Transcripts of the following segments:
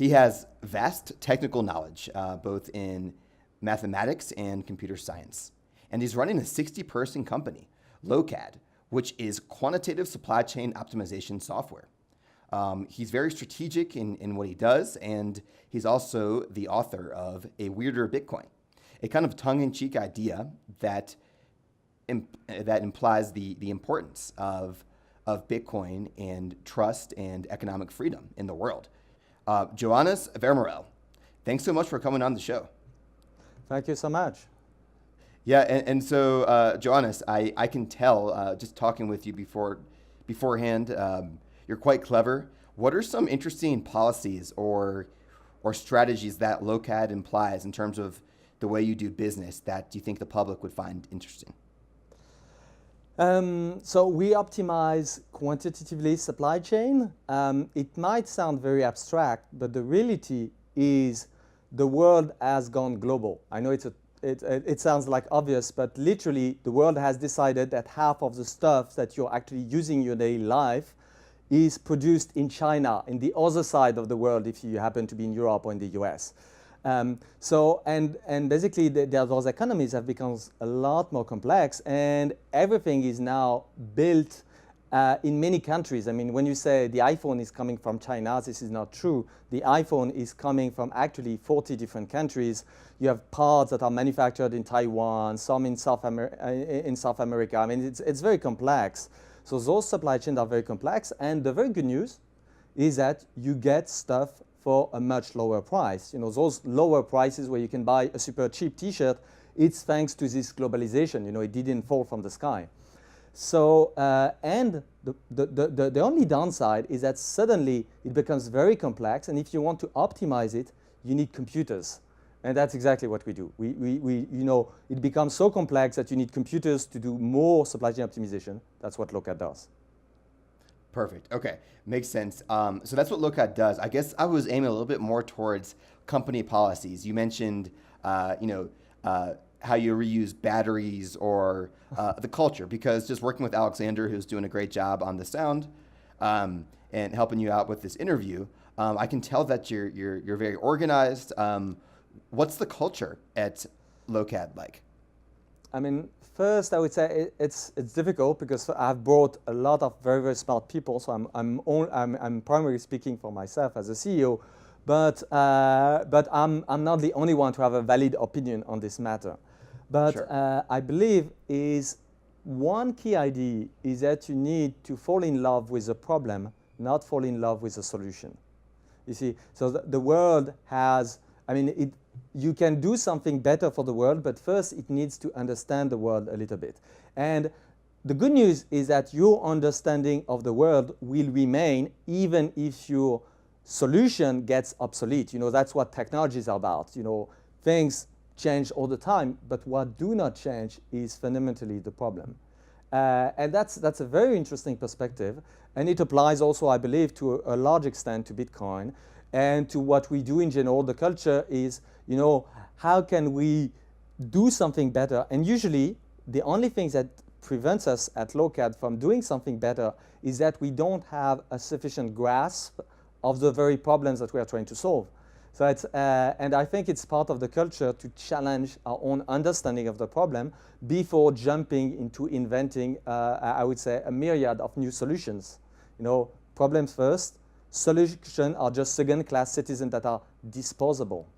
He has vast technical knowledge, both in mathematics and computer science. And he's running a 60-person company, Lokad, which is quantitative supply chain optimization software. He's very strategic in what he does, and he's also the author of A Weirder Bitcoin, a kind of tongue-in-cheek idea that implies the importance of Bitcoin and trust and economic freedom in the world. Joannes Vermorel, thanks so much for coming on the show. Thank you so much. Yeah, and so Joannes, I can tell just talking with you beforehand, you're quite clever. What are some interesting policies or strategies that Lokad implies in terms of the way you do business that you think the public would find interesting? So we optimize quantitatively supply chain. It might sound very abstract, but the reality is the world has gone global. I know it sounds like obvious, but literally the world has decided that half of the stuff that you're actually using in your daily life is produced in China, in the other side of the world if you happen to be in Europe or in the US. And basically those economies have become a lot more complex, and everything is now built in many countries. I mean, when you say the iPhone is coming from China, this is not true. The iPhone is coming from actually 40 different countries. You have parts that are manufactured in Taiwan, some in South America. I mean, it's very complex. So those supply chains are very complex, and the very good news is that you get stuff for a much lower price. You know, those lower prices where you can buy a super cheap T-shirt, it's thanks to this globalization. You know, it didn't fall from the sky. So, and the only downside is that suddenly it becomes very complex, and if you want to optimize it, you need computers. And that's exactly what we do. You know, it becomes so complex that you need computers to do more supply chain optimization. That's what Lokad does. Perfect. Okay, makes sense. So that's what Lokad does. I guess I was aiming a little bit more towards company policies. You mentioned, how you reuse batteries or the culture, because just working with Alexander, who's doing a great job on the sound and helping you out with this interview, I can tell that you're very organized. What's the culture at Lokad like? I mean, first I would say it's difficult because I've brought a lot of very, very smart people. So I'm primarily speaking for myself as a CEO, but I'm not the only one to have a valid opinion on this matter. But sure. I believe is one key idea is that you need to fall in love with the problem, not fall in love with the solution. You see, so the world has, I mean, you can do something better for the world, but first it needs to understand the world a little bit. And the good news is that your understanding of the world will remain even if your solution gets obsolete. You know, that's what technology is about. You know, things change all the time, but what do not change is fundamentally the problem. And that's a very interesting perspective, and it applies also, I believe, to a large extent to Bitcoin and to what we do in general. The culture is, you know, how can we do something better? And usually, the only thing that prevents us at Lokad from doing something better is that we don't have a sufficient grasp of the very problems that we are trying to solve. So it's, and I think it's part of the culture to challenge our own understanding of the problem before jumping into inventing, I would say, a myriad of new solutions. You know, problems first, solutions are just second-class citizens that are disposable.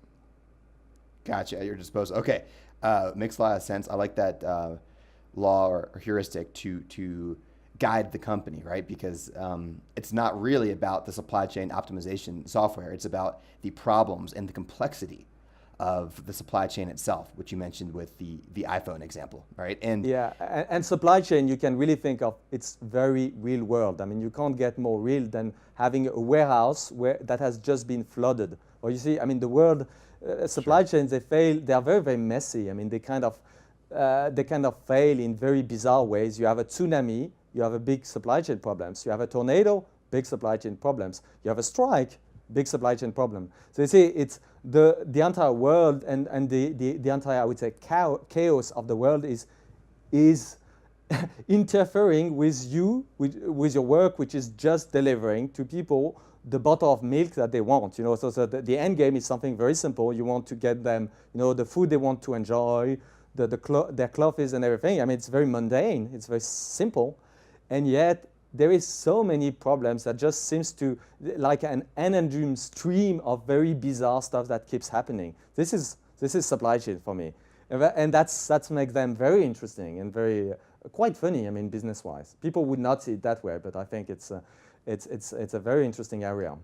Gotcha, you're disposable. Okay, makes a lot of sense. I like that law or heuristic to guide the company, right? Because it's not really about the supply chain optimization software. It's about the problems and the complexity of the supply chain itself, which you mentioned with the iPhone example, right? And yeah, and supply chain, you can really think of it's very real world. I mean, you can't get more real than having a warehouse that has just been flooded. Or you see, I mean, the world supply chains, they fail. They are very, very messy. I mean, they kind of fail in very bizarre ways. You have a tsunami, you have a big supply chain problems. You have a tornado, big supply chain problems. You have a strike, big supply chain problem. So you see, it's the entire world and the entire, I would say, chaos of the world is interfering with you, with your work, which is just delivering to people the bottle of milk that they want. So the end game is something very simple. You want to get them, the food they want to enjoy, their clothes and everything. I mean, it's very mundane. It's very simple, and yet there is so many problems that just seems to like an inundum stream of very bizarre stuff that keeps happening. This is supply chain for me, and that's make them very interesting and very quite funny. I mean, business-wise, people would not see it that way, but I think it's a very interesting area.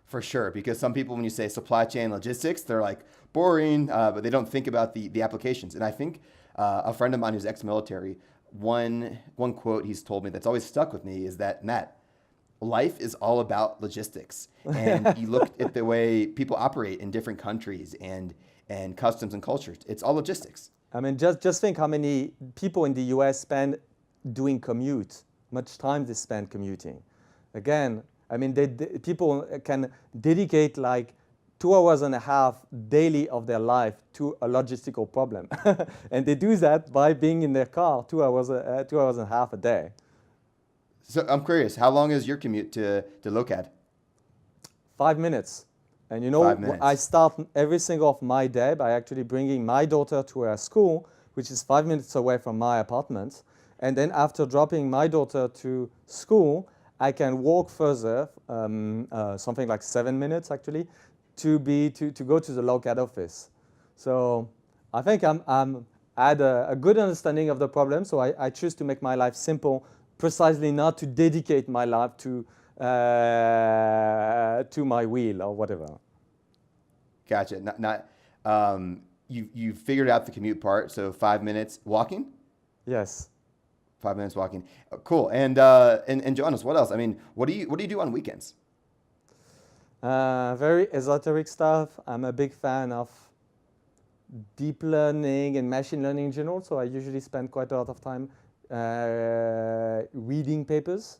For sure, because some people, when you say supply chain logistics, they're like boring, but they don't think about the applications. And I think a friend of mine who's ex-military, one quote he's told me that's always stuck with me is that, Matt, life is all about logistics. And you look at the way people operate in different countries and customs and cultures. It's all logistics. I mean, just think how many people in the US spend doing commute, much time they spend commuting. Again, I mean, people can dedicate like 2 hours and a half daily of their life to a logistical problem. And they do that by being in their car 2 hours and a half a day. So I'm curious, how long is your commute to Lokad? 5 minutes. And 5 minutes. I start every single of my day by actually bringing my daughter to her school, which is 5 minutes away from my apartment. And then after dropping my daughter to school, I can walk further, something like 7 minutes actually, to go to the Lokad office. So I think I had a good understanding of the problem. So I choose to make my life simple, precisely not to dedicate my life to my wheel or whatever. Gotcha. You figured out the commute part. So 5 minutes walking. Yes. 5 minutes walking. Cool. And Joannes, what else? I mean, what do you do on weekends? Very esoteric stuff. I'm a big fan of deep learning and machine learning in general. So I usually spend quite a lot of time reading papers,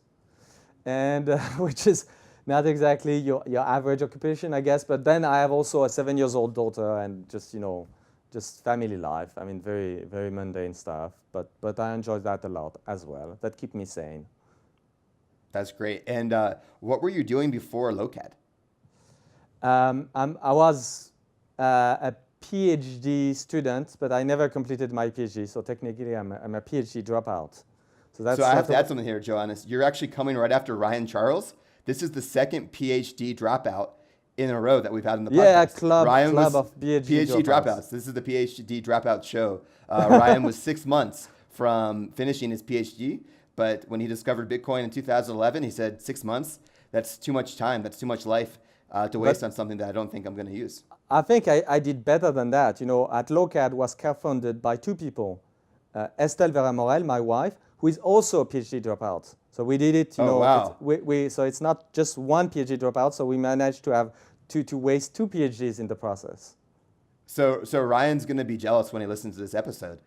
and which is not exactly your average occupation, I guess. But then I have also a 7-year-old daughter and just family life. I mean, very, very mundane stuff, but I enjoy that a lot as well. That keeps me sane. That's great. And what were you doing before Lokad? I was a PhD student, but I never completed my PhD. So technically, I'm a PhD dropout. So I have to add something here, Joannes. You're actually coming right after Ryan Charles. This is the second PhD dropout in a row that we've had in the podcast. Yeah, club of PhD dropouts. This is the PhD dropout show. Ryan was 6 months from finishing his PhD, but when he discovered Bitcoin in 2011, he said 6 months. That's too much time. That's too much life to waste on something that I don't think I'm going to use. I think I did better than that. At Lokad was co-founded by two people, Estelle Vermorel, my wife, who is also a PhD dropout. So we did it, wow. So it's not just one PhD dropout, so we managed to have to waste 2 PhDs in the process. So Ryan's going to be jealous when he listens to this episode.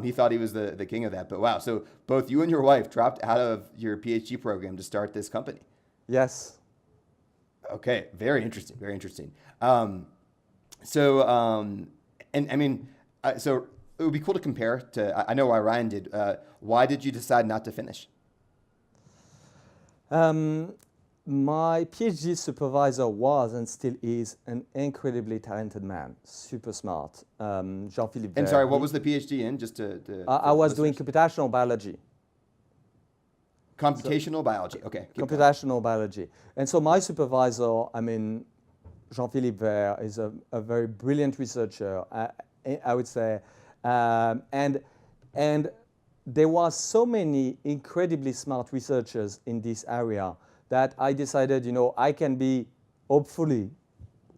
He thought he was the king of that, but wow. So both you and your wife dropped out of your PhD program to start this company. Yes. Okay, very interesting, very interesting. And I mean, so it would be cool to compare to, I know why Ryan did. Why did you decide not to finish? My PhD supervisor was and still is an incredibly talented man, super smart. Jean-Philippe. And sorry, what was the PhD in? Just to I was doing computational biology. Computational biology. Okay. Computational biology. And so my supervisor, I mean, Jean-Philippe Vert is a very brilliant researcher, I would say. And there was so many incredibly smart researchers in this area that I decided, I can be hopefully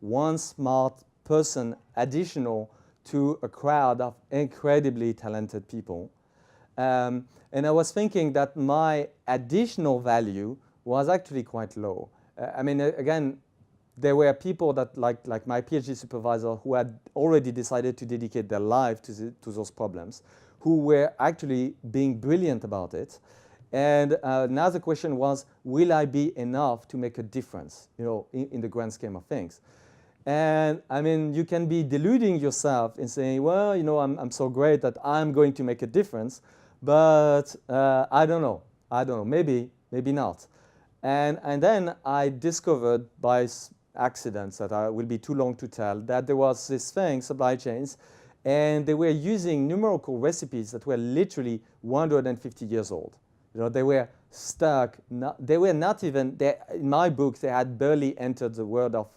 one smart person additional to a crowd of incredibly talented people. And I was thinking that my additional value was actually quite low. I mean, again, there were people that, like my PhD supervisor, who had already decided to dedicate their life to those problems, who were actually being brilliant about it. And now the question was, will I be enough to make a difference, in the grand scheme of things? And I mean, you can be deluding yourself in saying, well, I'm so great that I'm going to make a difference. but I don't know. I don't know. Maybe not. And then I discovered by accidents that will be too long to tell that there was this thing, supply chains, and they were using numerical recipes that were literally 150 years old. They were stuck. They were not even, in my book, they had barely entered the world of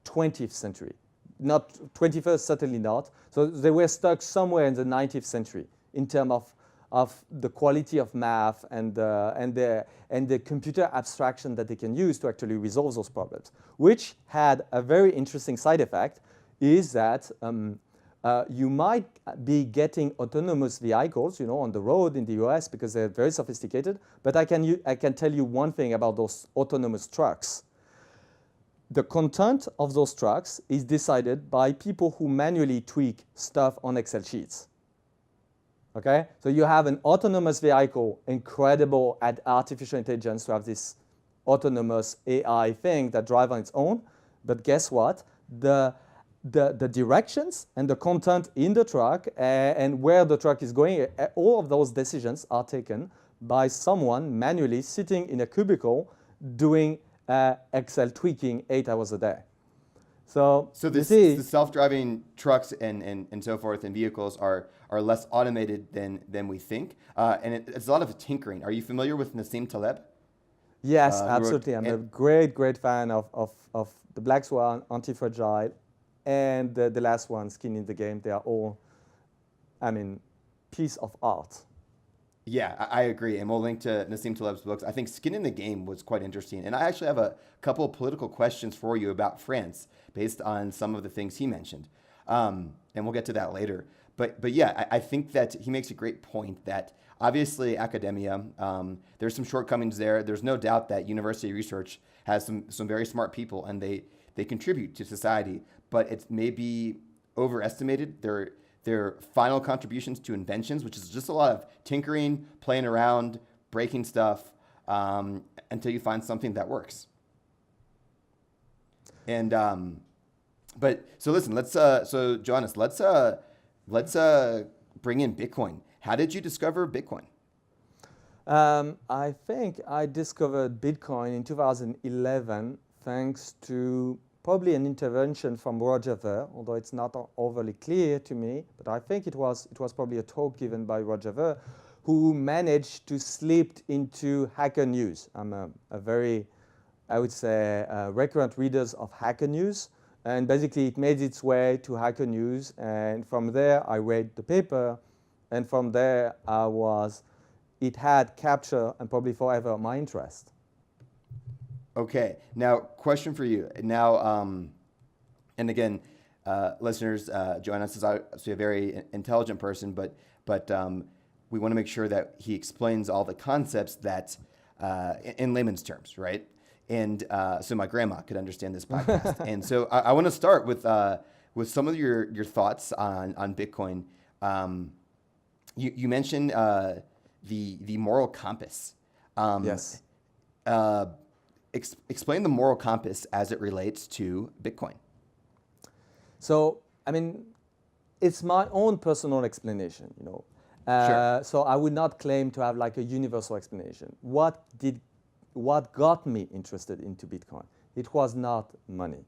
20th century. Not 21st, certainly not. So they were stuck somewhere in the 19th century in terms of the quality of math and the computer abstraction that they can use to actually resolve those problems, which had a very interesting side effect, is that you might be getting autonomous vehicles, on the road in the US because they're very sophisticated. But I can tell you one thing about those autonomous trucks. The content of those trucks is decided by people who manually tweak stuff on Excel sheets. Okay, so you have an autonomous vehicle, incredible at artificial intelligence to have this autonomous AI thing that drives on its own. But guess what? The directions and the content in the truck and where the truck is going, all of those decisions are taken by someone manually sitting in a cubicle doing Excel tweaking 8 hours a day. So the self-driving trucks and so forth and vehicles are less automated than we think, and it's a lot of tinkering. Are you familiar with Nassim Taleb? Yes, absolutely. I'm a great fan of the Black Swan, Anti-Fragile, and the last one, Skin in the Game. They are all, piece of art. Yeah, I agree. And we'll link to Nassim Taleb's books. I think Skin in the Game was quite interesting. And I actually have a couple of political questions for you about France based on some of the things he mentioned. And we'll get to that later. But yeah, I think that he makes a great point that obviously academia, there's some shortcomings there. There's no doubt that university research has some very smart people and they contribute to society, but it's maybe overestimated their final contributions to inventions, which is just a lot of tinkering, playing around, breaking stuff until you find something that works. And but so listen, so Joannès, let's bring in Bitcoin. How did you discover Bitcoin? I think I discovered Bitcoin in 2011 thanks to probably an intervention from Roger Ver, although it's not overly clear to me, but I think it was probably a talk given by Roger Ver, who managed to slip into Hacker News. I'm a very, I would say, recurrent readers of Hacker News, and basically it made its way to Hacker News, and from there I read the paper, and from there it had captured and probably forever my interest. Okay, now question for you. Now, and again, listeners, Joannès is obviously a very intelligent person, but we want to make sure that he explains all the concepts that in layman's terms, right? And so my grandma could understand this podcast. And so I want to start with some of your thoughts on Bitcoin. You mentioned the moral compass. Yes. Explain the moral compass as it relates to Bitcoin. So, it's my own personal explanation, Sure. So I would not claim to have like a universal explanation. What got me interested into Bitcoin? It was not money.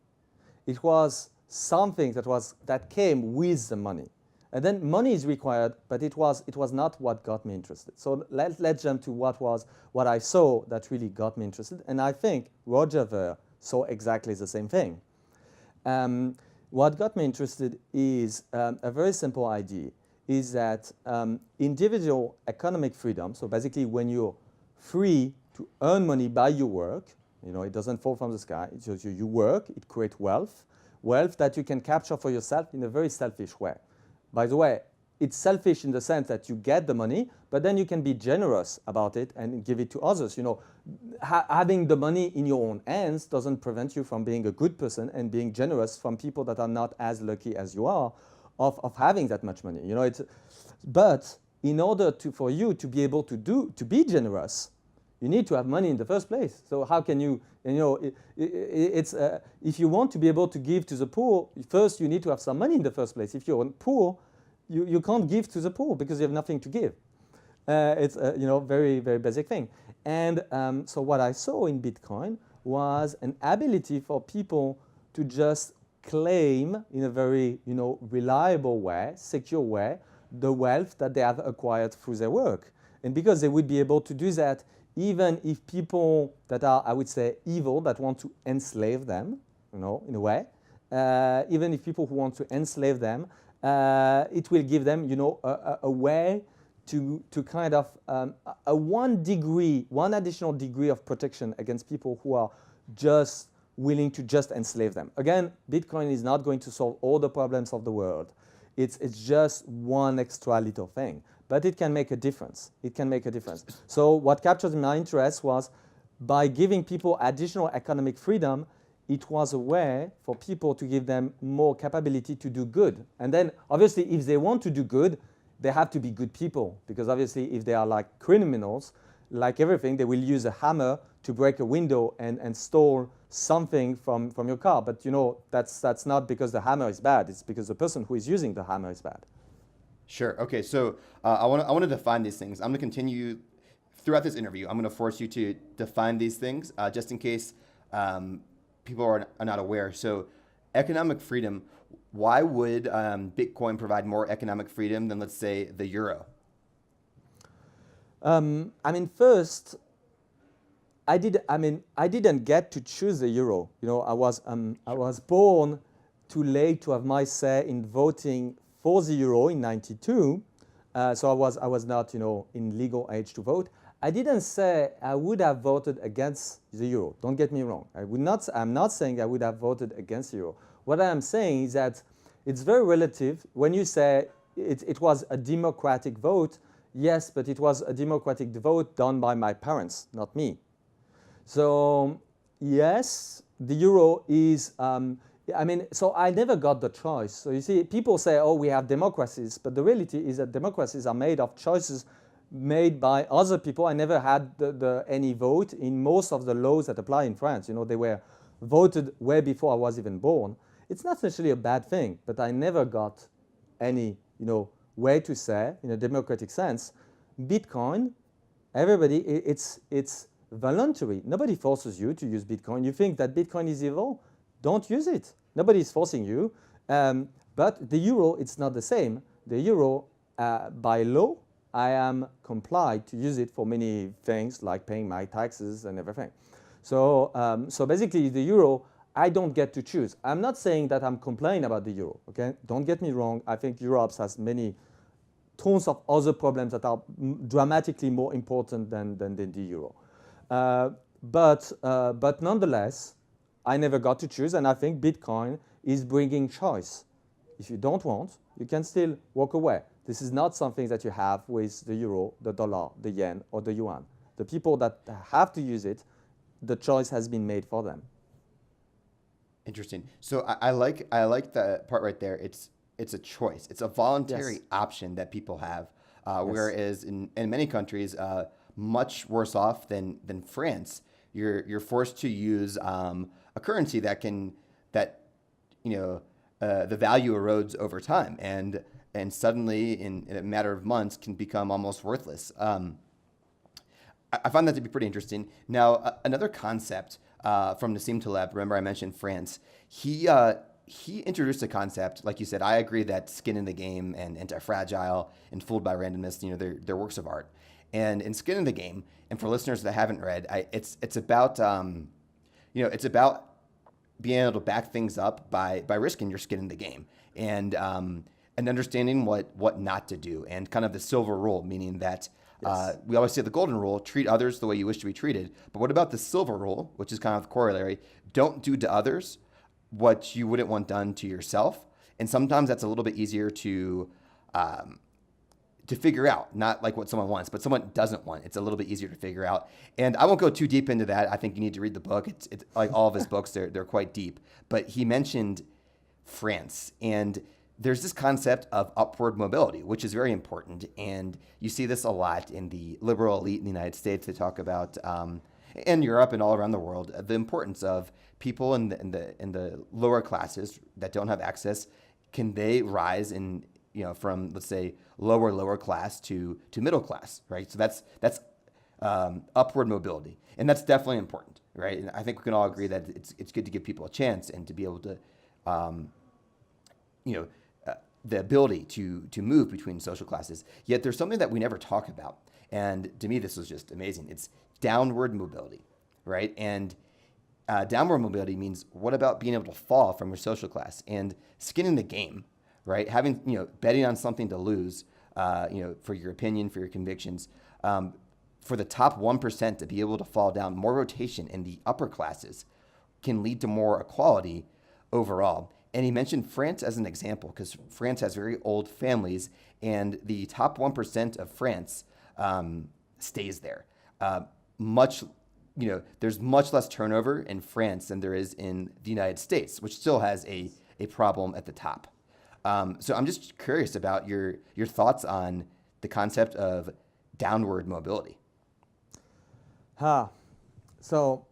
It was something that came with the money. And then money is required, but it was not what got me interested. So let's jump to what I saw that really got me interested. And I think Roger Ver saw exactly the same thing. What got me interested is a very simple idea, is that individual economic freedom, so basically when you're free to earn money by your work, it doesn't fall from the sky, it's just you work, it creates wealth that you can capture for yourself in a very selfish way. By the way, it's selfish in the sense that you get the money, but then you can be generous about it and give it to others. Having the money in your own hands doesn't prevent you from being a good person and being generous from people that are not as lucky as you are of having that much money. But in order for you to be able to be generous, you need to have money in the first place. So how can you, if you want to be able to give to the poor, first you need to have some money in the first place. If you're poor, you can't give to the poor because you have nothing to give. It's a very very basic thing. And so what I saw in Bitcoin was an ability for people to just claim in a very reliable way, secure way, the wealth that they have acquired through their work. And because they would be able to do that, even if people that are, I would say, evil, that want to enslave them, in a way, even if people who want to enslave them, it will give them, a way to kind of one additional degree of protection against people who are just willing to just enslave them. Again, Bitcoin is not going to solve all the problems of the world. It's just one extra little thing, but it can make a difference. It can make a difference. So what captured my interest was by giving people additional economic freedom, it was a way for people to give them more capability to do good. And then obviously if they want to do good, they have to be good people, because obviously if they are like criminals, like everything, they will use a hammer to break a window and steal something from your car. But that's not because the hammer is bad. It's because the person who is using the hammer is bad. Sure. Okay. So I want to define these things. I'm going to continue throughout this interview. I'm going to force you to define these things just in case people are not aware. So economic freedom, why would Bitcoin provide more economic freedom than, let's say, the euro? First, I didn't get to choose the euro. I was born too late to have my say in voting for the euro in '92. So I was not, in legal age to vote. I didn't say I would have voted against the euro. Don't get me wrong. I'm not saying I would have voted against the euro. What I am saying is that it's very relative. When you say it was a democratic vote, yes, but it was a democratic vote done by my parents, not me. So yes, the euro is, so I never got the choice. So you see, people say, oh, we have democracies, but the reality is that democracies are made of choices made by other people. I never had any vote in most of the laws that apply in France. They were voted way before I was even born. It's not necessarily a bad thing, but I never got any, way to say, in a democratic sense, Bitcoin, everybody, it's voluntary. Nobody forces you to use Bitcoin. You think that Bitcoin is evil? Don't use it. Nobody is forcing you. But the euro, it's not the same. The euro, by law, I am complied to use it for many things, like paying my taxes and everything. So basically, the euro, I don't get to choose. I'm not saying that I'm complaining about the euro. Okay, don't get me wrong. I think Europe has many tons of other problems that are dramatically more important than the euro. But nonetheless, I never got to choose, and I think Bitcoin is bringing choice. If you don't want, you can still walk away. This is not something that you have with the euro, the dollar, the yen, or the yuan. The people that have to use it, the choice has been made for them. Interesting. So I like the part right there. It's a choice. It's a voluntary option that people have. Whereas in many countries, much worse off than France, you're forced to use a currency that the value erodes over time and suddenly in a matter of months can become almost worthless. I find that to be pretty interesting. Now, another concept from Nassim Taleb, remember I mentioned France, he introduced a concept, like you said, I agree that Skin in the Game and Anti-Fragile and Fooled by Randomness, they're works of art. And in Skin in the Game, and for listeners that haven't read, it's about it's about being able to back things up by risking your skin in the game and understanding what not to do, and kind of the silver rule, meaning that we always say the golden rule, treat others the way you wish to be treated. But what about the silver rule, which is kind of the corollary? Don't do to others what you wouldn't want done to yourself. And sometimes that's a little bit easier to figure out, not like what someone wants, but someone doesn't want. It's a little bit easier to figure out. And I won't go too deep into that. I think you need to read the book. It's like all of his books, they're quite deep. But he mentioned France, and there's this concept of upward mobility, which is very important. And you see this a lot in the liberal elite in the United States. They talk about, in Europe and all around the world, the importance of people in the lower classes that don't have access. Can they rise in from, let's say, lower class to middle class, right? So that's upward mobility, and that's definitely important, right? And I think we can all agree that it's good to give people a chance and to be able to, the ability to move between social classes. Yet there's something that we never talk about, and to me this was just amazing. It's downward mobility, right? And downward mobility means, what about being able to fall from your social class and skinning the game, right? Having, betting on something to lose, for your opinion, for your convictions, for the top 1% to be able to fall down. More rotation in the upper classes can lead to more equality overall. And he mentioned France as an example, because France has very old families, and the top 1% of France stays there. There's much less turnover in France than there is in the United States, which still has a problem at the top. So I'm just curious about your thoughts on the concept of downward mobility. So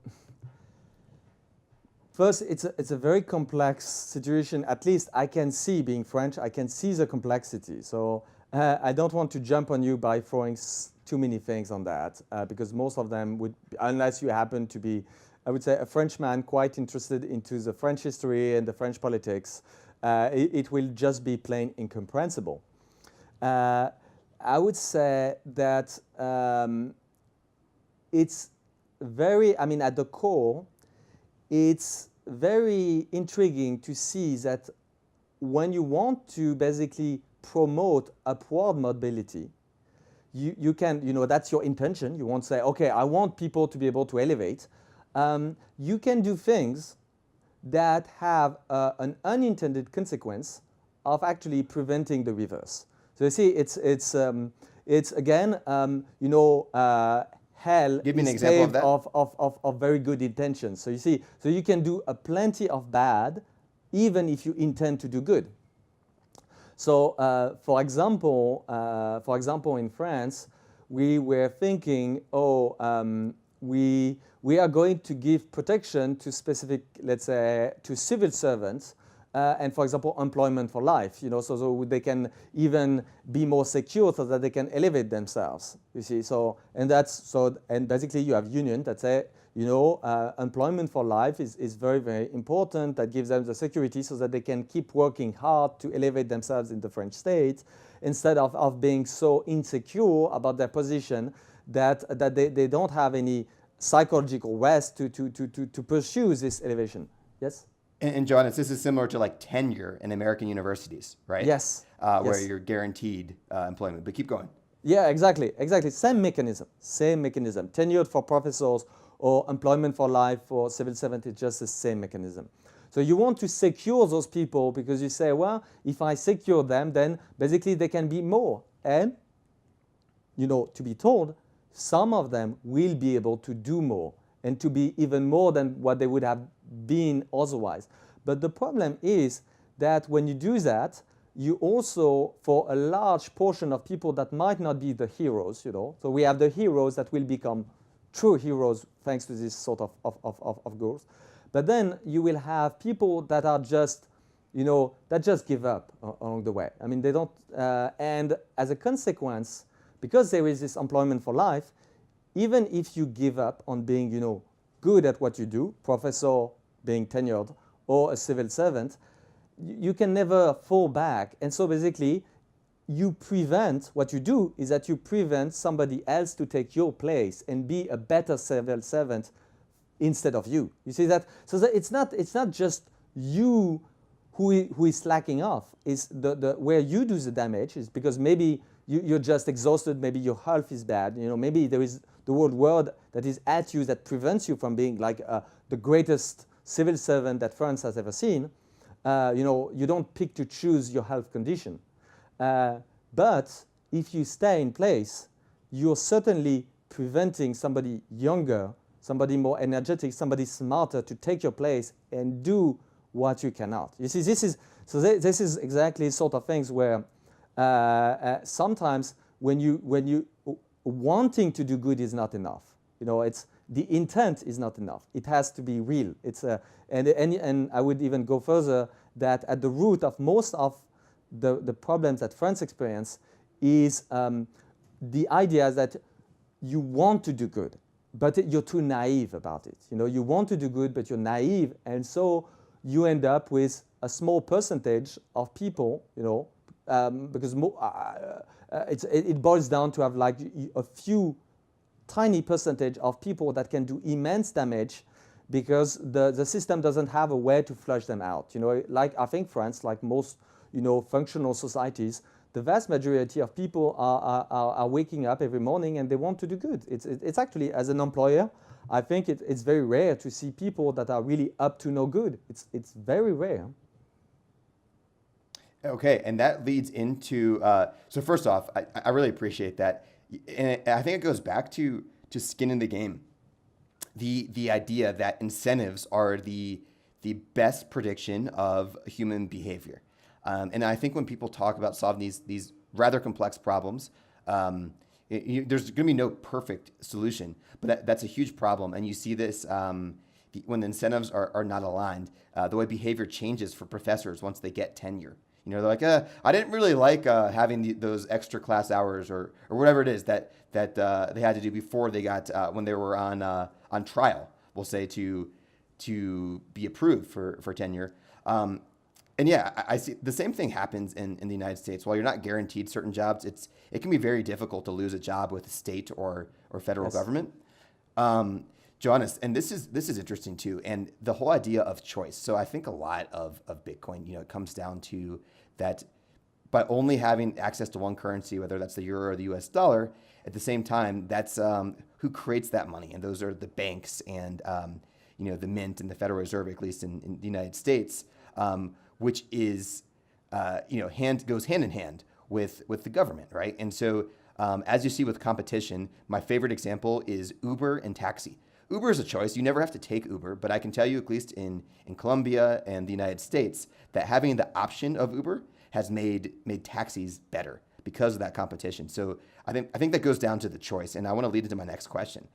first, it's a very complex situation. At least I can see, being French, I can see the complexity. So I don't want to jump on you by throwing too many things on that, because most of them would, unless you happen to be, I would say, a Frenchman quite interested into the French history and the French politics, it will just be plain incomprehensible. I would say that it's very, at the core, it's very intriguing to see that when you want to basically promote upward mobility, you can, that's your intention. You won't say, okay, I want people to be able to elevate. You can do things that have an unintended consequence of actually preventing the reverse. So you see, it's again, hell Give me an is example paved of very good intentions. So you see, so you can do a plenty of bad, even if you intend to do good. So, for example, in France, we were thinking, we are going to give protection to specific, let's say, to civil servants, and for example, employment for life. So they can even be more secure, so that they can elevate themselves. You see, and basically you have union that say, employment for life is very, very important. That gives them the security so that they can keep working hard to elevate themselves in the French state, instead of being so insecure about their position that they don't have any psychological rest to pursue this elevation. Yes? And Joannès, this is similar to like tenure in American universities, right? Yes. Where yes. you're guaranteed employment. But keep going. Yeah, exactly. Same mechanism. Tenured for professors or employment for life for civil servants, it's just the same mechanism. So you want to secure those people because you say, well, if I secure them, then basically they can be more. And, to be told, some of them will be able to do more and to be even more than what they would have been otherwise. But the problem is that when you do that, you also, for a large portion of people that might not be the heroes, so we have the heroes that will become true heroes thanks to this sort of goals. But then you will have people that are just, that just give up along the way. They don't, and as a consequence, because there is this employment for life, even if you give up on being, good at what you do, professor, being tenured, or a civil servant, you can never fall back. And so basically, what you do is that you prevent somebody else to take your place and be a better civil servant instead of you. You see that? So that it's not just you who is slacking off. Is the where you do the damage is because maybe you're just exhausted, maybe your health is bad, maybe there is the word that is at you that prevents you from being like the greatest civil servant that France has ever seen. You don't pick to choose your health condition. But if you stay in place, you're certainly preventing somebody younger, somebody more energetic, somebody smarter to take your place and do what you cannot. You see, this is exactly sort of things where sometimes when you wanting to do good is not enough. It's the intent is not enough. It has to be real. It's and I would even go further that at the root of most of the problems that France experience is the idea that you want to do good, but you're too naive about it. You know, you want to do good, but you're naive, and so you end up with a small percentage of people, you know, because it boils down to have like a few tiny percentage of people that can do immense damage because the system doesn't have a way to flush them out. You know, like I think France, like most, you know, functional societies, the vast majority of people are waking up every morning and they want to do good. It's actually, as an employer, I think it's very rare to see people that are really up to no good. It's very rare. Okay, and that leads into, so first off, I really appreciate that. And I think it goes back to skin in the game. The idea that incentives are the best prediction of human behavior. And I think when people talk about solving these rather complex problems, there's going to be no perfect solution, but that's a huge problem. And you see this when the incentives are not aligned, the way behavior changes for professors once they get tenure. You know, they're like, I didn't really like having those extra class hours or whatever it is that they had to do before they got when they were on trial. We'll say to be approved for tenure. And yeah, I see the same thing happens in the United States. While you're not guaranteed certain jobs, it can be very difficult to lose a job with the state or federal government. Joannes, and this is interesting too, and the whole idea of choice. So I think a lot of Bitcoin, you know, it comes down to that by only having access to one currency, whether that's the euro or the US dollar, at the same time, that's who creates that money, and those are the banks and you know, the mint and the Federal Reserve, at least in the United States, which is you know, goes hand in hand with the government, right? And so as you see with competition, my favorite example is Uber and taxi. Uber is a choice. You never have to take Uber, but I can tell you, at least in Colombia and the United States, that having the option of Uber has made taxis better because of that competition. So I think that goes down to the choice, and I want to lead into my next question.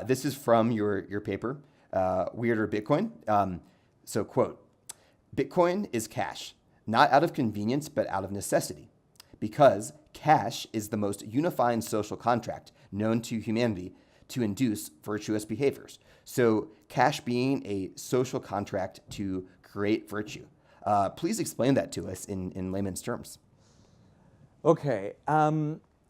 This is from your paper, Weirder Bitcoin. So quote, Bitcoin is cash, not out of convenience, but out of necessity, because cash is the most unifying social contract known to humanity to induce virtuous behaviors. So cash being a social contract to create virtue. Please explain that to us in layman's terms. Okay,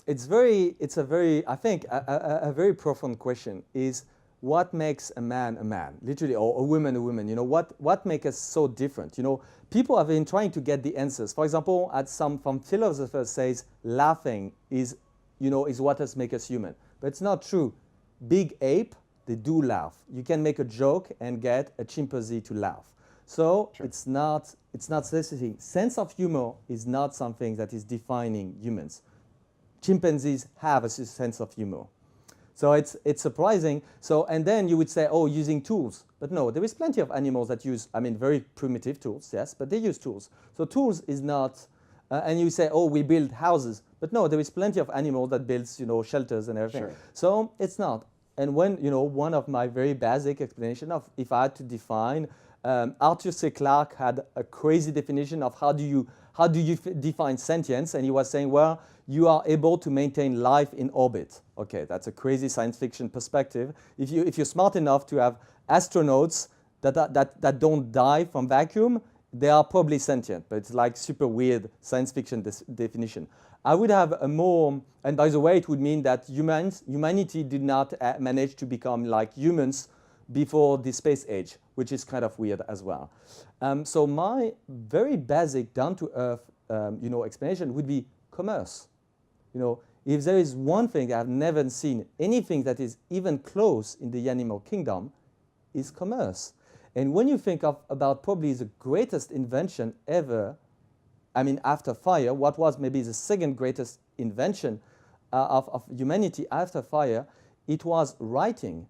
it's a very, I think, a very profound question is what makes a man, literally, or a woman, you know, what makes us so different? You know, people have been trying to get the answers. For example, some philosophers says laughing is what has make us human, but it's not true. Big ape, they do laugh. You can make a joke and get a chimpanzee to laugh. So sure. It's not necessary. Sense of humor is not something that is defining humans. Chimpanzees have a sense of humor. So it's surprising. So, and then you would say, oh, using tools. But no, there is plenty of animals that use, very primitive tools, yes, but they use tools. So tools is not, and you say, oh, we build houses. But no, there is plenty of animals that builds, shelters and everything. Sure. So it's not. And when, one of my very basic explanation of if I had to define, Arthur C. Clarke had a crazy definition of how do you define sentience, and he was saying, well, you are able to maintain life in orbit. Okay, that's a crazy science fiction perspective. If you're smart enough to have astronauts that don't die from vacuum, they are probably sentient, but it's like super weird science fiction definition. I would have a more, and by the way, it would mean that humanity did not manage to become like humans before the space age, which is kind of weird as well. So my very basic down-to-earth, explanation would be commerce. If there is one thing I've never seen anything that is even close in the animal kingdom, is commerce. And when you think about probably the greatest invention ever, after fire, what was maybe the second greatest invention of humanity after fire, it was writing.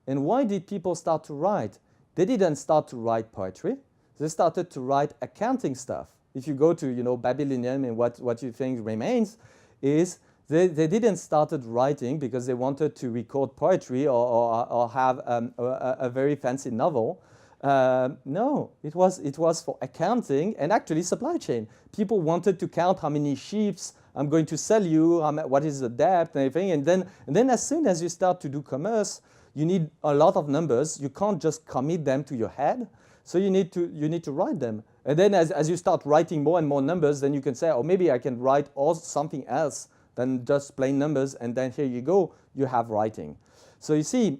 And why did people start to write? They didn't start to write poetry. They started to write accounting stuff. If you go to Babylonian, and what you think remains is they didn't started writing because they wanted to record poetry or have a very fancy novel. No, it was for accounting and actually supply chain. People wanted to count how many sheeps I'm going to sell you, what is the debt and everything. And then as soon as you start to do commerce, you need a lot of numbers. You can't just commit them to your head. So you need to write them. And then as you start writing more and more numbers, then you can say, oh, maybe I can write something else than just plain numbers. And then here you go, you have writing. So you see,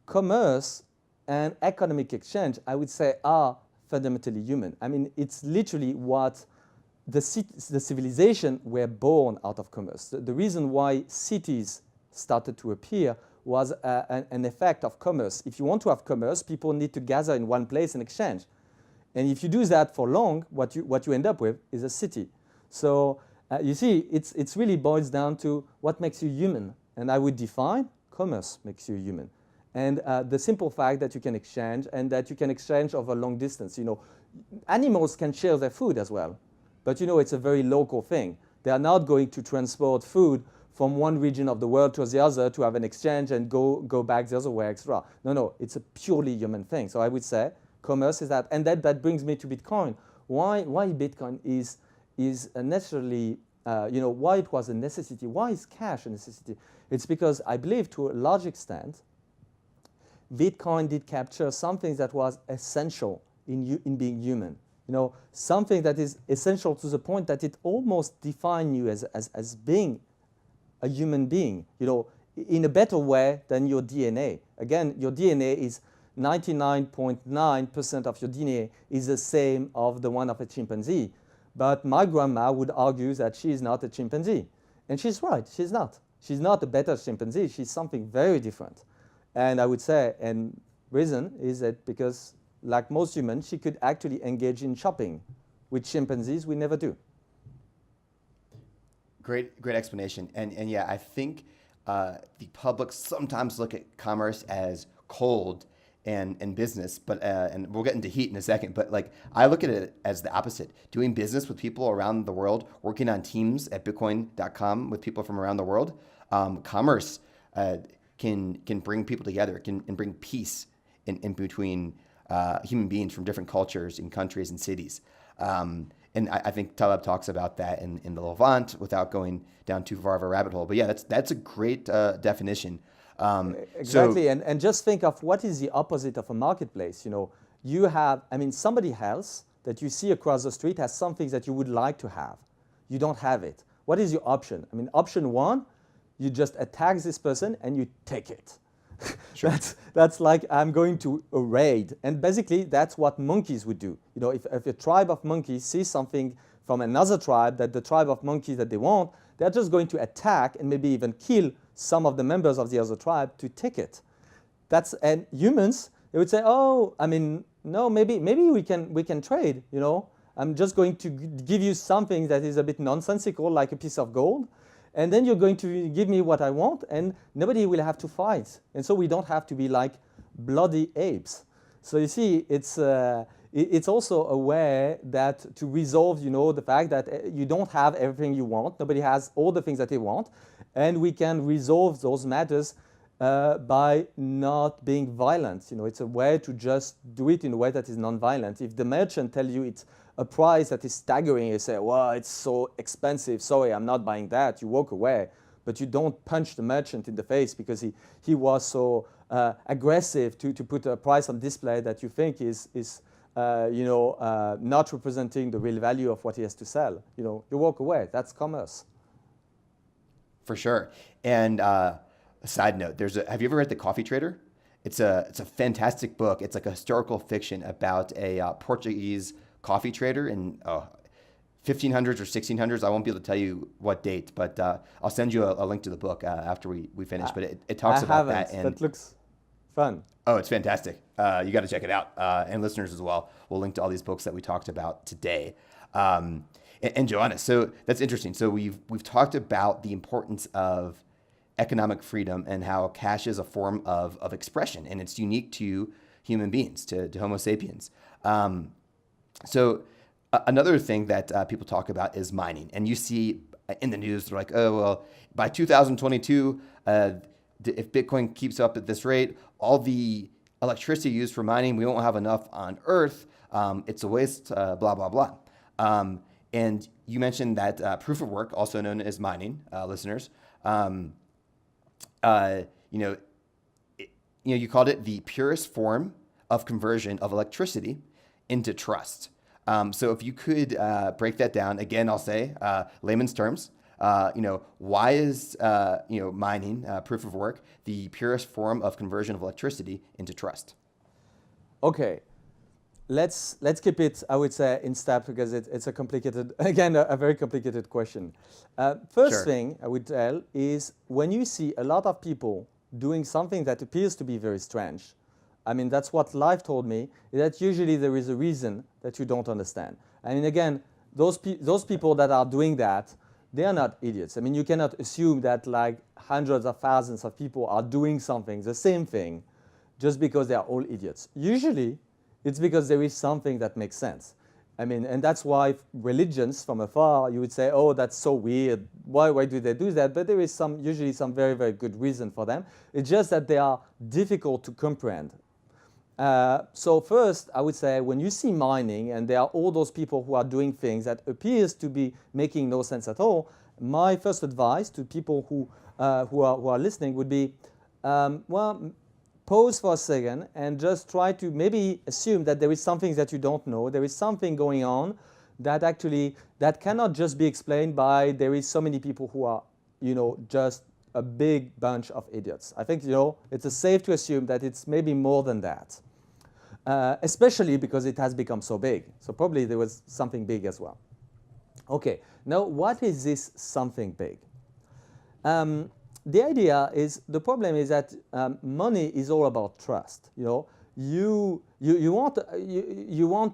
commerce and economic exchange, I would say, are fundamentally human. I mean, it's literally what the civilization were born out of commerce. The reason why cities started to appear was an effect of commerce. If you want to have commerce, people need to gather in one place and exchange. And if you do that for long, what you end up with is a city. So you see, it's really boils down to what makes you human. And I would define commerce makes you human. And the simple fact that you can exchange and that you can exchange over long distance. You know, animals can share their food as well. But you know, it's a very local thing. They are not going to transport food from one region of the world to the other to have an exchange and go back the other way, etc. No, it's a purely human thing. So I would say commerce is that. And that brings me to Bitcoin. Why Bitcoin is necessarily, why it was a necessity. Why is cash a necessity? It's because I believe to a large extent, Bitcoin did capture something that was essential in being human. You know, something that is essential to the point that it almost defines you as being a human being, you know, in a better way than your DNA. Again, your DNA is 99.9% of your DNA is the same of the one of a chimpanzee. But my grandma would argue that she is not a chimpanzee. And she's right, she's not. She's not a better chimpanzee, she's something very different. And I would say, and reason is that because like most humans, she could actually engage in shopping. With chimpanzees, we never do. Great explanation. And yeah, I think the public sometimes look at commerce as cold and business, but and we'll get into heat in a second. But like I look at it as the opposite: doing business with people around the world, working on teams at Bitcoin.com with people from around the world. Commerce can bring people together, can bring peace in between human beings from different cultures and countries and cities. And I think Taleb talks about that in the Levant without going down too far of a rabbit hole. But yeah, that's a great definition. Exactly, and just think of what is the opposite of a marketplace. You know, you have, somebody else that you see across the street has something that you would like to have. You don't have it. What is your option? Option one, you just attack this person and you take it. Sure. That's like I'm going to a raid, and basically that's what monkeys would do. You know, if a tribe of monkeys sees something from another tribe that the tribe of monkeys that they want, they're just going to attack and maybe even kill some of the members of the other tribe to take it. And humans, they would say, oh, no, maybe we can trade. You know, I'm just going to give you something that is a bit nonsensical, like a piece of gold. And then you're going to give me what I want, and nobody will have to fight. And so we don't have to be like bloody apes. So you see, it's also a way that to resolve, the fact that you don't have everything you want. Nobody has all the things that they want. And we can resolve those matters by not being violent. You know, it's a way to just do it in a way that is non-violent. If the merchant tells you it's a price that is staggering, you say, well, it's so expensive, sorry, I'm not buying that. You walk away, but you don't punch the merchant in the face because he was so aggressive to put a price on display that you think is not representing the real value of what he has to sell. You know, you walk away. That's commerce. For sure. And a side note, have you ever read The Coffee Trader? It's a fantastic book. It's like a historical fiction about a Portuguese coffee trader in 1500s or 1600s. I won't be able to tell you what date, but I'll send you a link to the book after we finish. But it talks about that. And that looks fun. Oh, it's fantastic. You got to check it out. And listeners as well. We'll link to all these books that we talked about today. And Joannes, so that's interesting. So we've talked about the importance of economic freedom and how cash is a form of expression, and it's unique to human beings, to Homo sapiens. So another thing that people talk about is mining. And you see in the news, they're like, oh, well, by 2022, if Bitcoin keeps up at this rate, all the electricity used for mining, we won't have enough on Earth. It's a waste, blah, blah, blah. And you mentioned that proof of work, also known as mining, listeners, you know, you called it the purest form of conversion of electricity into trust. So if you could break that down, again, I'll say layman's terms, why is mining, proof of work, the purest form of conversion of electricity into trust? Okay, let's keep it, I would say, in step, because it's a complicated, again, a very complicated question. First thing I would tell is, when you see a lot of people doing something that appears to be very strange, I mean, that's what life told me, is that usually there is a reason that you don't understand. I mean, again, those people that are doing that, they are not idiots. I mean, you cannot assume that like hundreds of thousands of people are doing something, the same thing, just because they are all idiots. Usually, it's because there is something that makes sense. I mean, and that's why religions from afar, you would say, oh, that's so weird. Why do they do that? But there is usually some very, very good reason for them. It's just that they are difficult to comprehend. So first, I would say, when you see mining and there are all those people who are doing things that appears to be making no sense at all, my first advice to people who are listening would be, pause for a second and just try to maybe assume that there is something that you don't know. There is something going on that cannot just be explained by there is so many people who are, just a big bunch of idiots. I think, it's safe to assume that it's maybe more than that. Especially because it has become so big. So probably there was something big as well. Okay, now what is this something big? The idea is, the problem is that money is all about trust. You want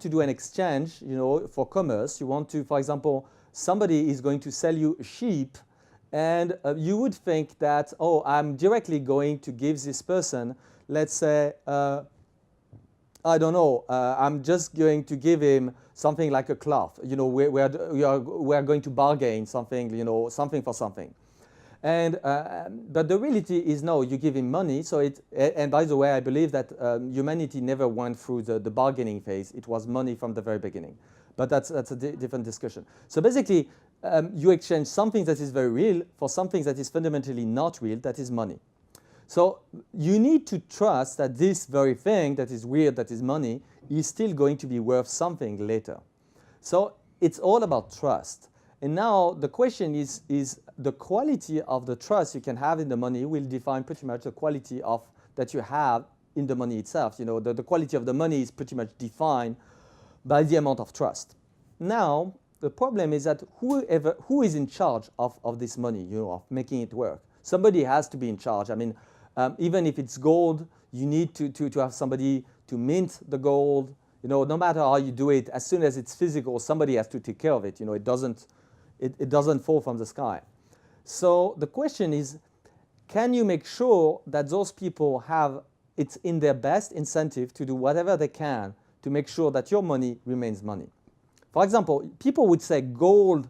to do an exchange, for commerce. You want to, for example, somebody is going to sell you a sheep, and you would think that, oh, I'm directly going to give this person, let's say, I don't know, I'm just going to give him something like a cloth. We are going to bargain something, something for something. And but the reality is, no, you give him money. So and by the way, I believe that humanity never went through the bargaining phase. It was money from the very beginning. But that's a different discussion. So basically, you exchange something that is very real for something that is fundamentally not real, that is money. So you need to trust that this very thing that is weird, that is money, is still going to be worth something later. So it's all about trust. And now the question is the quality of the trust you can have in the money will define pretty much the quality that you have in the money itself. The quality of the money is pretty much defined by the amount of trust. Now, the problem is that who is in charge of this money, of making it work? Somebody has to be in charge. I mean, even if it's gold, you need to have somebody to mint the gold. No matter how you do it, as soon as it's physical, somebody has to take care of it. It doesn't fall from the sky. So the question is, can you make sure that those people have it's in their best incentive to do whatever they can to make sure that your money remains money? For example, people would say gold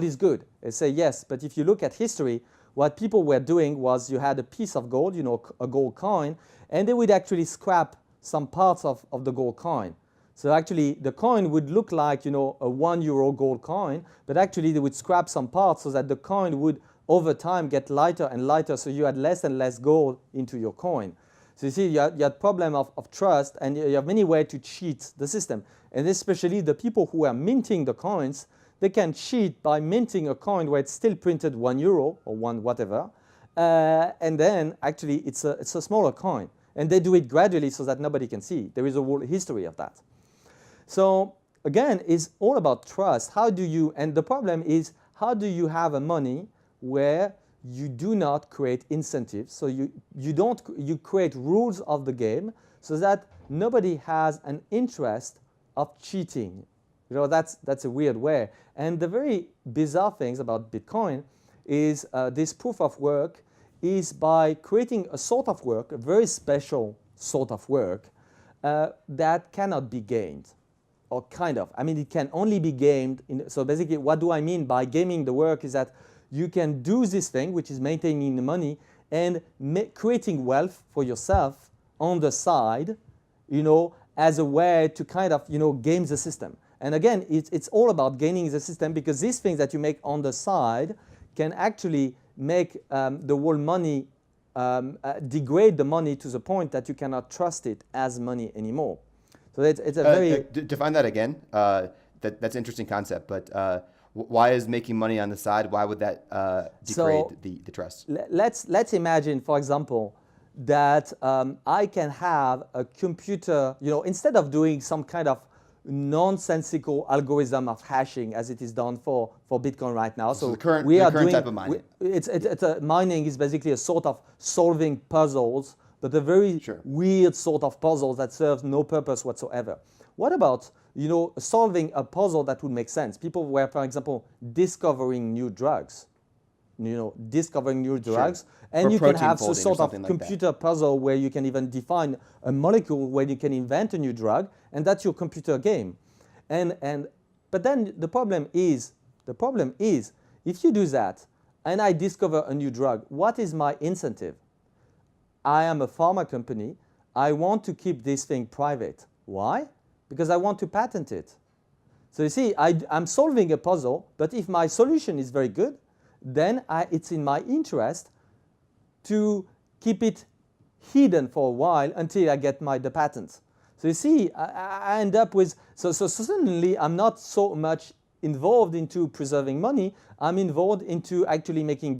is good. They say yes, but if you look at history, what people were doing was, you had a piece of gold, a gold coin, and they would actually scrap some parts of the gold coin. So actually, the coin would look like, a €1 gold coin, but actually they would scrap some parts so that the coin would, over time, get lighter and lighter, so you had less and less gold into your coin. So you see, you had problem of trust, and you have many ways to cheat the system. And especially the people who are minting the coins, they can cheat by minting a coin where it's still printed €1 or one whatever, and then actually it's a smaller coin. And they do it gradually so that nobody can see. There is a whole history of that. So again, it's all about trust. And the problem is, how do you have a money where you do not create incentives? So you create rules of the game so that nobody has an interest of cheating. That's a weird way. And the very bizarre things about Bitcoin is this proof of work is by creating a sort of work, a very special sort of work that cannot be gamed. Or kind of. I mean, it can only be gamed. So basically, what do I mean by gaming the work is that you can do this thing, which is maintaining the money, and creating wealth for yourself on the side, as a way to kind of, game the system. And again, it's all about gaining the system, because these things that you make on the side can actually make the whole money, degrade the money to the point that you cannot trust it as money anymore. So it's a very... Define that again. That's an interesting concept, but why is making money on the side, why would that degrade the trust? Let's imagine, for example, that I can have a computer, instead of doing some kind of nonsensical algorithm of hashing as it is done for Bitcoin right now. So the current type of mining. Mining is basically a sort of solving puzzles, but a very weird sort of puzzle that serves no purpose whatsoever. What about solving a puzzle that would make sense? People were, for example, discovering new drugs. And you can have a sort of computer puzzle where you can even define a molecule, where you can invent a new drug, and that's your computer game. But then the problem is, if you do that, and I discover a new drug, what is my incentive? I am a pharma company. I want to keep this thing private. Why? Because I want to patent it. So you see, I'm solving a puzzle, but if my solution is very good, then it's in my interest to keep it hidden for a while until I get the patent. So you see, I end up with, so suddenly I'm not so much involved into preserving money. I'm involved into actually making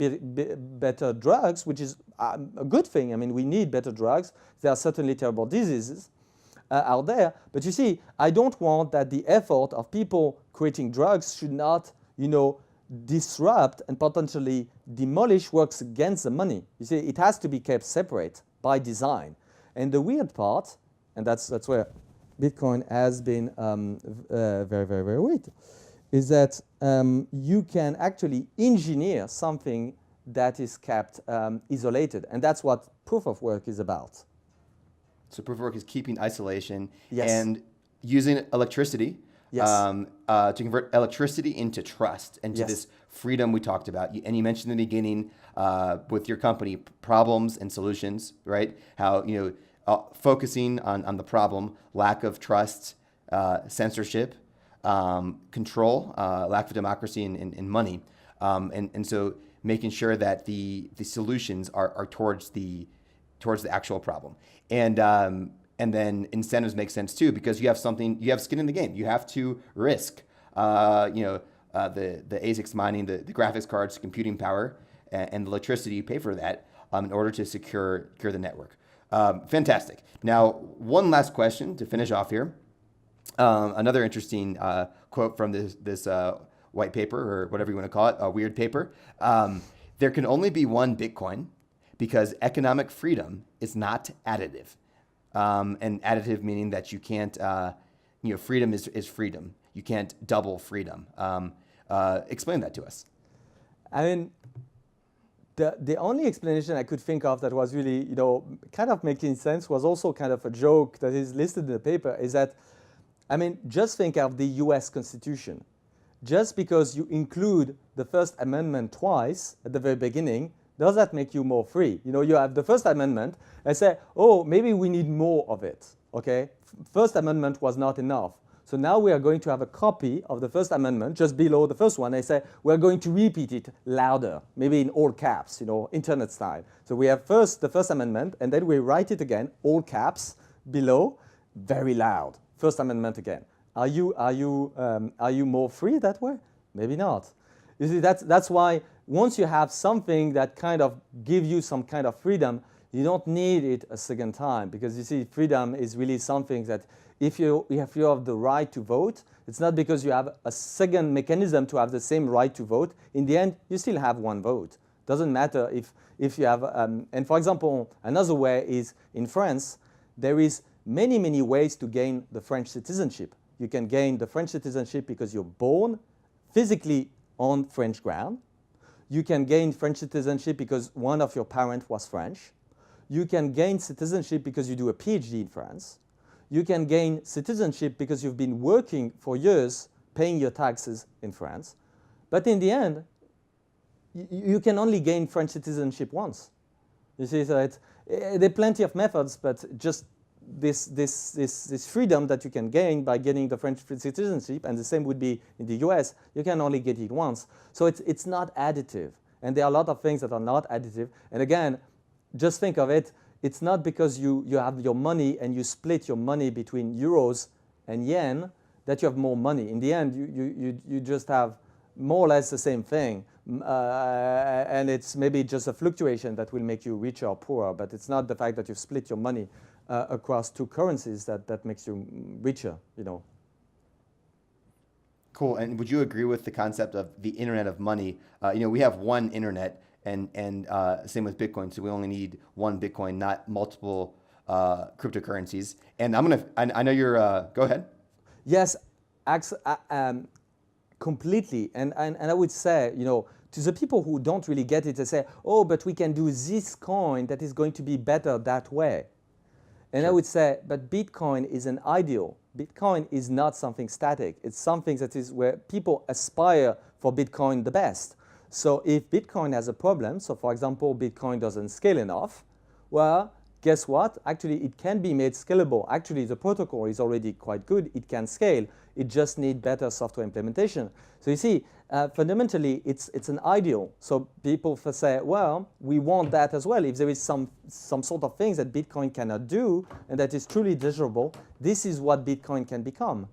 better drugs, which is a good thing. I mean, we need better drugs. There are certainly terrible diseases out there. But you see, I don't want that the effort of people creating drugs should not, disrupt and potentially demolish works against the money. You see, it has to be kept separate by design. And the weird part, and that's where Bitcoin has been very, very, very weird, is that you can actually engineer something that is kept isolated. And that's what proof of work is about. So proof of work is keeping isolation and using electricity to convert electricity into trust and to this freedom we talked about. And you mentioned in the beginning with your company, problems and solutions, right? How, focusing on the problem, lack of trust, censorship, control, lack of democracy and money. And so making sure that the solutions are towards the actual problem. And then incentives make sense too, because you have skin in the game. You have to risk, the ASICs mining, the graphics cards, computing power, and the electricity you pay for that in order to secure the network. Fantastic. Now, one last question to finish off here. Another interesting quote from this white paper, or whatever you want to call it, a weird paper. There can only be one Bitcoin because economic freedom is not additive. And additive meaning that you can't, freedom is freedom. You can't double freedom. Explain that to us. I mean, the only explanation I could think of that was really, kind of making sense was also kind of a joke that is listed in the paper, is that, just think of the US Constitution. Just because you include the First Amendment twice at the very beginning, does that make you more free? You have the First Amendment and say, oh, maybe we need more of it, okay? First Amendment was not enough. So now we are going to have a copy of the First Amendment just below the first one. They say we're going to repeat it louder, maybe in all caps, internet style. So we have first the First Amendment, and then we write it again, all caps, below, very loud. First Amendment again. Are you more free that way? Maybe not. You see, that's why once you have something that kind of gives you some kind of freedom, you don't need it a second time, because you see, freedom is really something that if you have the right to vote, it's not because you have a second mechanism to have the same right to vote. In the end, you still have one vote. Doesn't matter if you have, and for example, another way is in France, there is many, many ways to gain the French citizenship. You can gain the French citizenship because you're born physically on French ground. You can gain French citizenship because one of your parents was French. You can gain citizenship because you do a PhD in France. You can gain citizenship because you've been working for years paying your taxes in France. But in the end, you can only gain French citizenship once. You see, so There are plenty of methods, but just this freedom that you can gain by getting the French citizenship, and the same would be in the US, you can only get it once. So it's not additive. And there are a lot of things that are not additive. And again, just think of it, it's not because you have your money and you split your money between euros and yen that you have more money. In the end, you just have more or less the same thing. And it's maybe just a fluctuation that will make you richer or poorer, but it's not the fact that you've split your money across two currencies that makes you richer, you know. Cool. And would you agree with the concept of the internet of money? We have one internet, and same with Bitcoin. So we only need one Bitcoin, not multiple cryptocurrencies. And I know you're. Go ahead. Yes, completely. And I would say, to the people who don't really get it, they say, oh, but we can do this coin that is going to be better that way. And I would say, but Bitcoin is an ideal. Bitcoin is not something static. It's something that is where people aspire for Bitcoin the best. So if Bitcoin has a problem, so for example, Bitcoin doesn't scale enough, well, guess what? Actually, it can be made scalable. Actually, the protocol is already quite good. It can scale. It just needs better software implementation. So you see, fundamentally, it's an ideal. So people say, well, we want that as well. If there is some sort of things that Bitcoin cannot do and that is truly desirable, this is what Bitcoin can become.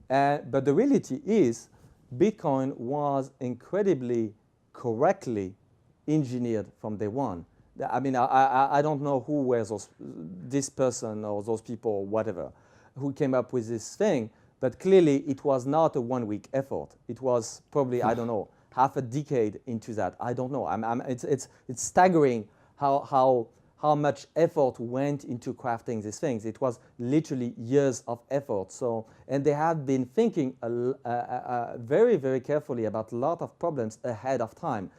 But the reality is, Bitcoin was incredibly correctly engineered from day one. I mean, I don't know who was this person or those people or whatever who came up with this thing, but clearly it was not a one-week effort. It was probably, I don't know, half a decade into that. I don't know. It's staggering how much effort went into crafting these things. It was literally years of effort. So, and they have been thinking very, very carefully about a lot of problems ahead of time.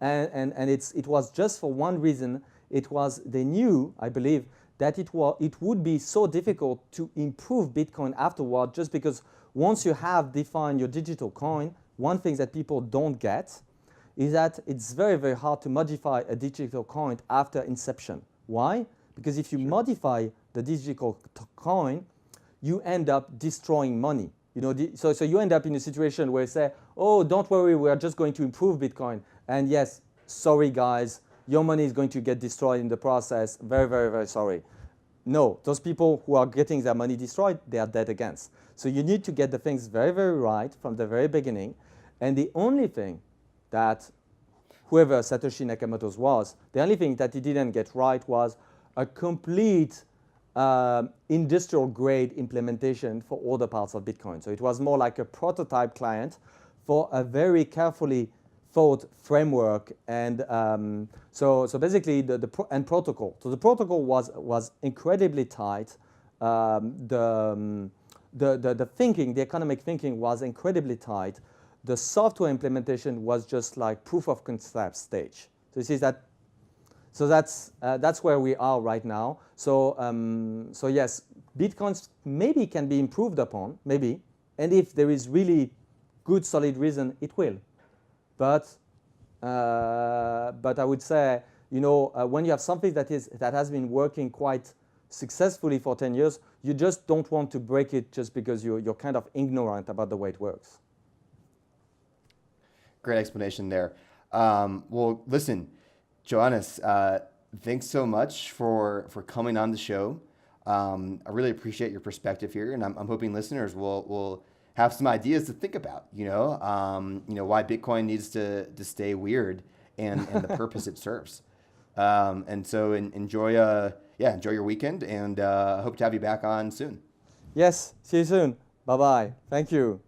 And it was just for one reason. They knew, I believe, that it would be so difficult to improve Bitcoin afterward, just because once you have defined your digital coin, one thing that people don't get is that it's very, very hard to modify a digital coin after inception. Why? Because if you modify the digital coin, you end up destroying money. So you end up in a situation where you say, oh, don't worry, we're just going to improve Bitcoin. And yes, sorry guys, your money is going to get destroyed in the process. Very, very, very sorry. No, those people who are getting their money destroyed, they are dead against. So you need to get the things very, very right from the very beginning. And the only thing that whoever Satoshi Nakamoto's was, the only thing that he didn't get right was a complete industrial grade implementation for all the parts of Bitcoin. So it was more like a prototype client for a very carefully thought framework, and so basically and protocol. So the protocol was incredibly tight. The thinking, the economic thinking, was incredibly tight. The software implementation was just like proof of concept stage. So you see that. So that's where we are right now. So yes, Bitcoins maybe can be improved upon, maybe, and if there is really good solid reason, it will. But I would say, when you have something that has been working quite successfully for 10 years, you just don't want to break it just because you're kind of ignorant about the way it works. Great explanation there. Well, listen, Joannès, thanks so much for coming on the show. I really appreciate your perspective here, and I'm hoping listeners will have some ideas to think about, why Bitcoin needs to stay weird and the purpose it serves. And so enjoy your weekend, and hope to have you back on soon. Yes, see you soon. Bye-bye. Thank you.